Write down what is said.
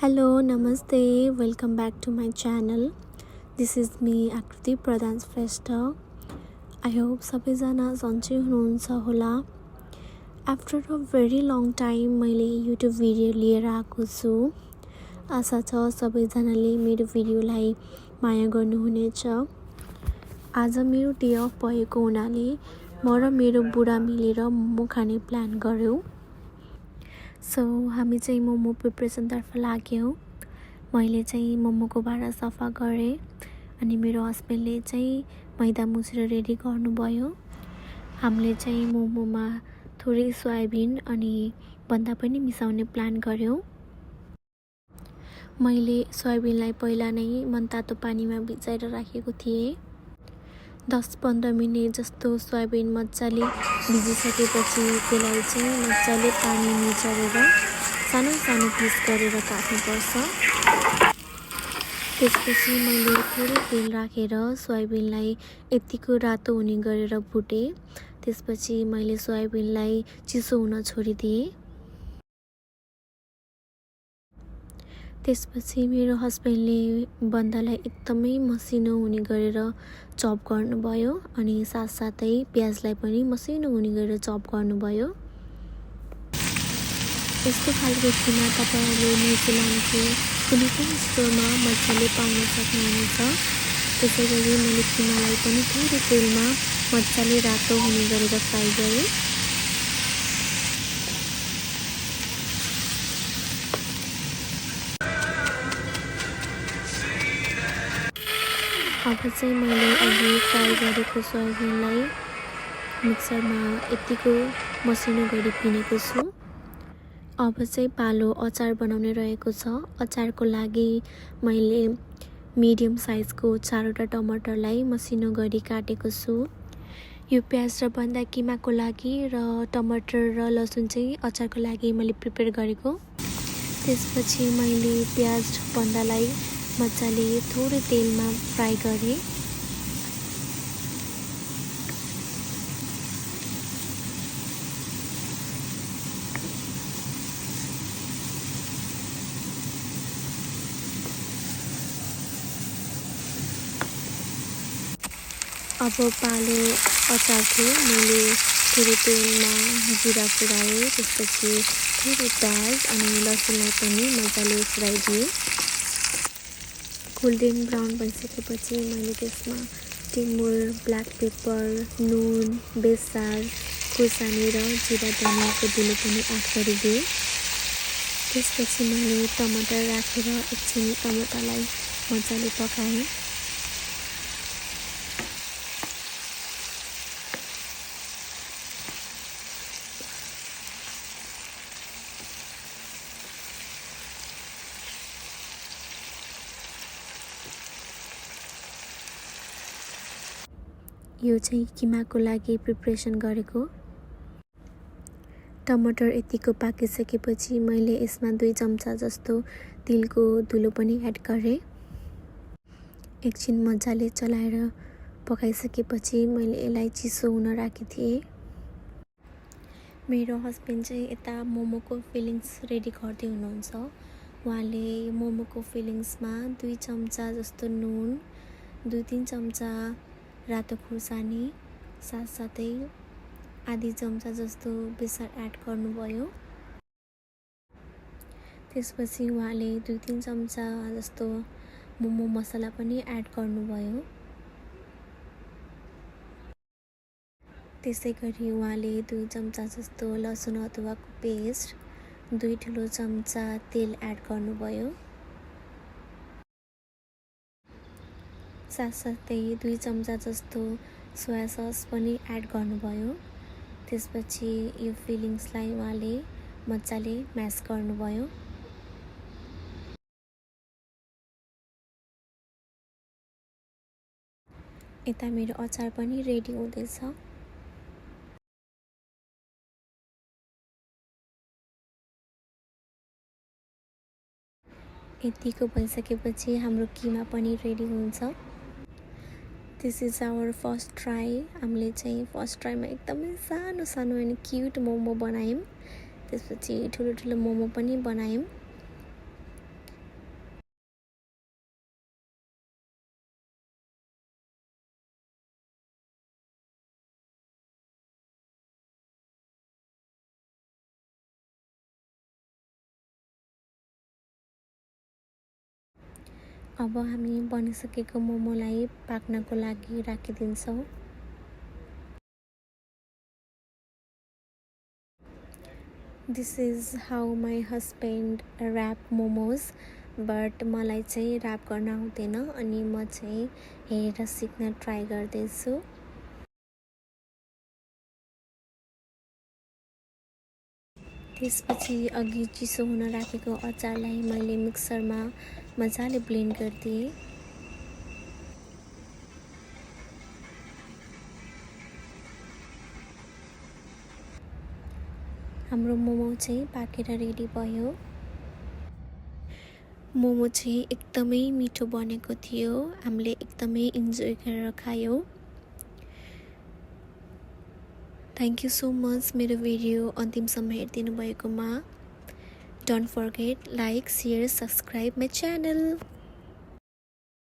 Hello, Namaste. Welcome back to my channel. This is me, Akriti Pradhan Shrestha. I hope सबैजना सन्चै हुनुहुन्छ होला. After a very long time मैले YouTube video लिएर आएको छु. आशा छ सबैजनाले मेरो भिडियोलाई माया गर्नुहुनेछ. आज मेरो डे अफ भएको हुनाले म र मेरो बुढा मिलेर मोमो खाने प्लान गर्यौं. सो हामी चाहिँ मोमो प्रिपरेसनतर्फ लाग्यौं. मैले चाहिँ मोमोको भाँडा सफा गरेँ अनि मेरो हस्बेन्डले चाहिँ मैदा मुछेर रेडी गर्नुभयो. हामीले चाहिँ मोमोमा थोरै सोयाबिन अनि बन्दा पनि मिसाउने प्लान गर्यौं. मैले सोयाबिनलाई पहिला नै मनतातो पानीमा भिजाएर राखेको थिएँ. 10-15 मिनेट जस्तो सोयाबिन मजाले भिजिसकेपछि त्यसलाई चाहिँ मजाले पानी निचोरेर सानो सानो पिस गरेर काट्नुपर्छ. त्यसपछि मैले थोरै तेल राखेर सोयाबिनलाई यतिको रातो हुने गरेर भुटेँ. त्यसपछि मैले सोयाबिनलाई चिसो हुन छोडिदिएँ. त्यसपछि मेरो हस्बेन्डले बन्दालाई एकदमै मसिनो हुने गरेर चप गर्नुभयो अनि साथसाथै प्याजलाई पनि मसिनो हुने गरेर चप गर्नुभयो. यस्तो खालको किमा तपाईहरुले न्युजिल्यान्डको कुनै पनि स्टोरमा मजाले पाउन सक्नुहुन्छ. त्यसैगरी मैले किमालाई पनि थोरै तेलमा मजाले रातो हुने गरेर फ्राई गरेँ. अब चाहिँ मैले अघि फ्राई गरेको सोयाबिनलाई मिक्सरमा यतिको मसिनो गरी पिनेको छु. अब चाहिँ पालो अचार बनाउने रहेको छ. अचारको लागि मैले मिडियम साइजको 4वटा टमाटरलाई मसिनो गरी काटेको छु. यो प्याज र बन्दा किमाको लागि र टमाटर र लसुन चाहिँ अचारको लागि मैले प्रिपेयर गरेको. त्यसपछि मैले प्याज बन्दालाई मजाले थोरै तेलमा फ्राई गरेँ. अब पालो अचारको मैले थोरै तेलमा जिरा फुराएँ. त्यसपछि थोरै प्याज अनि लसुनलाई पनि मजाले फुराइदिएँ. गोल्डन ब्राउन भइसकेपछि मैले त्यसमा टिमुर, ब्ल्याक पेपर, नुन, बेसार, खुर्सानी र जिरा धनियाँको धुलो पनि एड गरिदिएँ. त्यसपछि मैले टमाटर राखेर एकछिन टमाटरलाई मजाले पकाएँ. यो चाहिँ किमाको लागि प्रिपरेसन गरेको. टमाटर यतिको पाकिसकेपछि मैले यसमा 2 चम्चा जस्तो तिलको धुलो पनि एड गरेँ. एकछिन मजाले चलाएर पकाइसकेपछि मैले यसलाई चिसो हुन राखेँ. मेरो हस्बेन्ड चाहिँ यता मोमोको फिलिङ्स रेडी गर्दै हुनुहुन्छ. उहाँले मोमोको फिलिङ्समा 2 चम्चा जस्तो नुन, 2-3 चम्चा रातो खुर्सानी, साथसाथै आधी चम्चा जस्तो बेसार एड गर्नुभयो. त्यसपछि उहाँले 2-3 चम्चा जस्तो मोमो मसला पनि एड गर्नुभयो. त्यसैगरी उहाँले 2 चम्चा जस्तो लसुन अदुवाको पेस्ट, 2 ठुलो चम्चा तेल एड गर्नुभयो. साथसाथै 2 चम्चा जस्तो सोया सस पनि एड गर्नुभयो. त्यसपछि यो फिलिङ्सलाई उहाँले मजाले म्यास गर्नुभयो. यता मेरो अचार पनि रेडी हुँदैछ. यतिको भइसकेपछि हाम्रो किमा पनि रेडी हुन्छ. This is our first try. हामीले चाहिँ फर्स्ट ट्राईमा एकदमै सानो सानो अनि क्युट मोमो बनायौँ. त्यसपछि ठुलो ठुलो मोमो पनि बनायौँ. अब हामी बनिसकेको मोमोलाई पाक्नको लागि राखिदिन्छौँ। This is how my husband rap momos, but मलाई चाहिँ ऱ्याप गर्न आउँदैन अनि म चाहिँ हेरेर सिक्न ट्राई गर्दैछु। त्यसपछि अघि चिसो हुन राखेको अचारलाई मैले मिक्सरमा मजाले ब्लेन्ड गरिदिएँ। हाम्रो मोमो चाहिँ पाकेर रेडी भयो। मोमो चाहिँ एकदमै मिठो बनेको थियो। हामीले एकदमै इन्जोय गरेर खायौँ। थ्याङ्क यू सो मच मेरो भिडियो अन्तिमसम्म हेरिदिनु भएकोमा। Don't forget like, share, subscribe my channel.